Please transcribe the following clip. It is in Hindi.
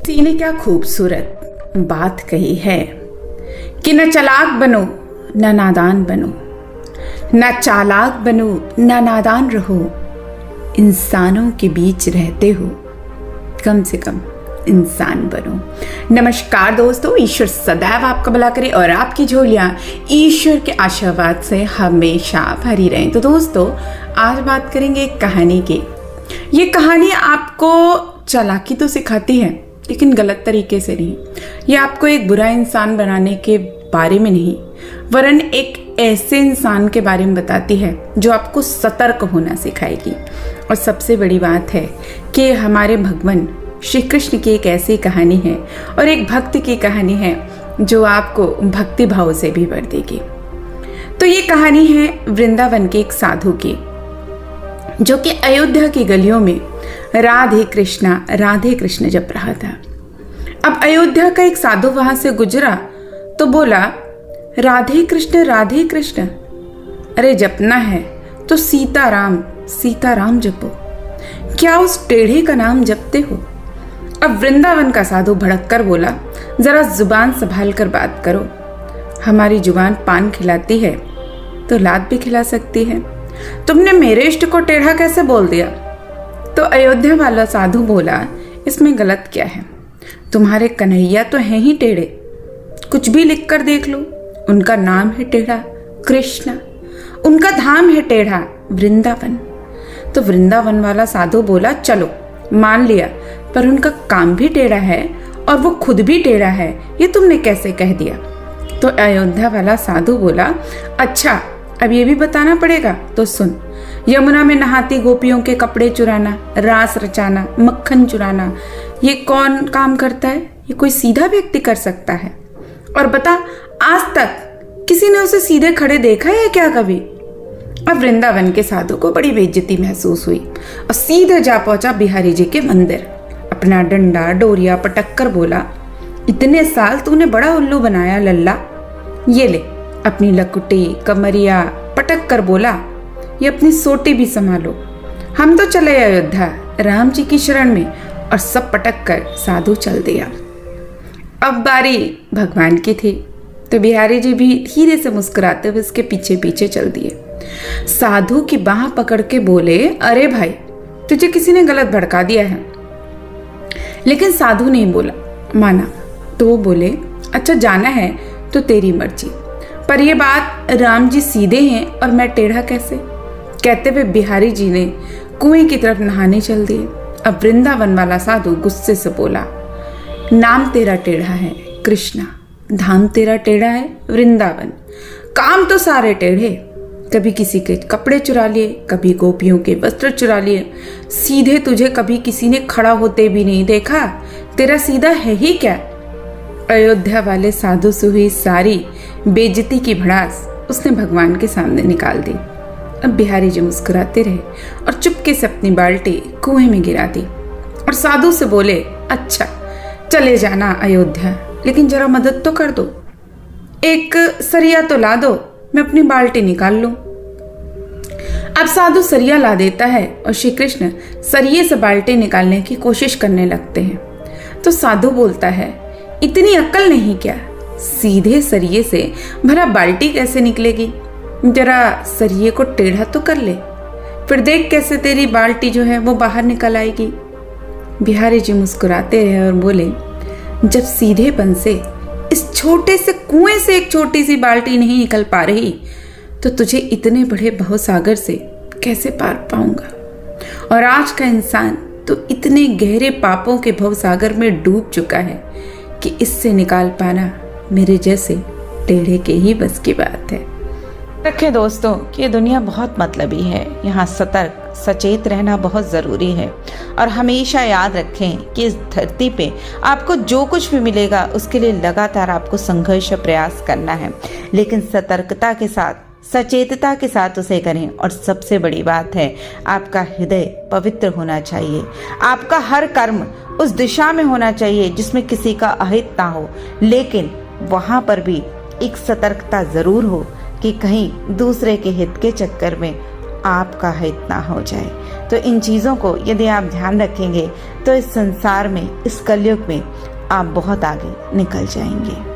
किसी ने क्या खूबसूरत बात कही है कि न चालाक बनो न नादान बनो, न चालाक बनो न नादान रहो, इंसानों के बीच रहते हो कम से कम इंसान बनो। नमस्कार दोस्तों, ईश्वर सदैव आपका भला करे और आपकी झोलियां ईश्वर के आशीर्वाद से हमेशा भरी रहें। तो दोस्तों, आज बात करेंगे एक कहानी की। ये कहानी आपको चालाकी तो सिखाती है, लेकिन गलत तरीके से नहीं। ये आपको एक बुरा इंसान बनाने के बारे में नहीं, वरन एक ऐसे इंसान के बारे में बताती है जो आपको सतर्क होना सिखाएगी। और सबसे बड़ी बात है कि हमारे भगवान श्री कृष्ण की एक ऐसी कहानी है और एक भक्त की कहानी है जो आपको भक्ति भाव से भी भर देगी। तो ये कहानी है वृंदावन के एक साधु की, जो कि अयोध्या की गलियों में राधे कृष्ण जप रहा था। अब अयोध्या का एक साधु वहां से गुजरा तो बोला, राधे कृष्ण, अरे जपना है तो सीताराम जपो, क्या उस टेढ़े का नाम जपते हो? अब वृंदावन का साधु भड़क कर बोला, जरा जुबान संभाल कर बात करो। हमारी जुबान पान खिलाती है तो लात भी खिला सकती है। तुमने मेरे इष्ट को टेढ़ा कैसे बोल दिया? तो अयोध्या वाला साधु बोला, इसमें गलत क्या है? तुम्हारे कन्हैया तो हैं ही टेढ़े, कुछ भी लिख कर देख लो। उनका नाम है टेढ़ा कृष्ण, उनका धाम है टेढ़ा वृंदावन। तो वृंदावन वाला साधु बोला, चलो मान लिया, पर उनका काम भी टेढ़ा है और वो खुद भी टेढ़ा है, ये तुमने कैसे कह दिया? तो अयोध्या वाला साधु बोला, अच्छा अब ये भी बताना पड़ेगा, तो सुन। यमुना में नहाती गोपियों के कपड़े चुराना, रास रचाना, मक्खन चुराना, ये कौन काम करता है? ये कोई सीधा व्यक्ति कर सकता है? और बता, आज तक किसी ने उसे सीधे खड़े देखा है क्या कभी? अब वृंदावन के साधु को बड़ी बेइज्जती महसूस हुई और सीधे जा पहुंचा बिहारी जी के मंदिर। अपना डंडा डोरिया पटक कर बोला, इतने साल तूने बड़ा उल्लू बनाया लल्ला, ये ले अपनी लकुटी कमरिया। पटक कर बोला, ये अपनी सोटी भी संभालो, हम तो चले अयोध्या राम जी की शरण में। और सब पटक कर साधु चल दिया। अब बारी भगवान की थी, तो बिहारी जी भी धीरे से मुस्कुराते हुए उसके पीछे पीछे चल दिए। साधु की बाह पकड़ के बोले, अरे भाई, तुझे किसी ने गलत भड़का दिया है। लेकिन साधु नहीं बोला, माना। तो वो बोले, अच्छा जाना है तो तेरी मर्जी, पर ये बात राम जी सीधे हैं और मैं टेढ़ा कैसे? कहते हुए बिहारी जी ने कुएं की तरफ नहाने चल दिए। अब वृंदावन वाला साधु गुस्से से बोला, नाम तेरा टेढ़ा है कृष्णा, धाम तेरा टेढ़ा है वृंदावन, काम तो सारे टेढ़े। कभी किसी के कपड़े चुरा लिए, कभी गोपियों के वस्त्र चुरा लिए, सीधे तुझे कभी किसी ने खड़ा होते भी नहीं देखा। तेरा सीधा है ही क्या? अयोध्या वाले साधु से हुई सारी बेइज्जती की भड़ास उसने भगवान के सामने निकाल दी। अब बिहारी जी मुस्कुराते रहे और चुपके से अपनी बाल्टी कुएं में गिरा दी और साधु से बोले, अच्छा चले जाना अयोध्या, लेकिन जरा मदद तो कर दो, एक सरिया तो ला दो, मैं अपनी बाल्टी निकाल लूं। अब साधु सरिया ला देता है और श्री कृष्ण सरिये से बाल्टी निकालने की कोशिश करने लगते हैं। तो साधु बोलता है, इतनी अक्ल नहीं क्या? सीधे सरिये से भला बाल्टी कैसे निकलेगी? जरा सरिये को टेढ़ा तो कर ले, फिर देख कैसे तेरी बाल्टी जो है वो बाहर निकल आएगी। बिहारी जी मुस्कुराते रहे और बोले, जब सीधेपन से इस छोटे से कुएं से एक छोटी सी बाल्टी नहीं निकल पा रही, तो तुझे इतने बड़े भवसागर से कैसे पार पाऊंगा? और आज का इंसान तो इतने गहरे पापों के भवसागर में डूब चुका है कि इससे निकाल पाना मेरे जैसे टेढ़े के ही बस की बात है। रखें दोस्तों कि ये दुनिया बहुत मतलबी है, यहाँ सतर्क सचेत रहना बहुत ज़रूरी है। और हमेशा याद रखें कि इस धरती पे आपको जो कुछ भी मिलेगा उसके लिए लगातार आपको संघर्ष प्रयास करना है, लेकिन सतर्कता के साथ सचेतता के साथ उसे करें। और सबसे बड़ी बात है, आपका हृदय पवित्र होना चाहिए, आपका हर कर्म उस दिशा में होना चाहिए जिसमें किसी का अहित ना हो, लेकिन वहाँ पर भी एक सतर्कता ज़रूर हो कि कहीं दूसरे के हित के चक्कर में आपका हित ना हो जाए। तो इन चीज़ों को यदि आप ध्यान रखेंगे तो इस संसार में, इस कलयुग में आप बहुत आगे निकल जाएंगे।